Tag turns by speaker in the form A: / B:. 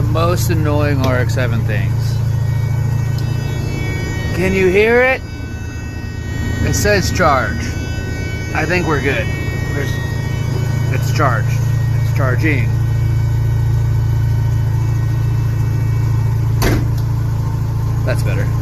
A: the most annoying RX7 things. Can you hear it? It says charge. I think we're good. It's charged. It's charging. That's better.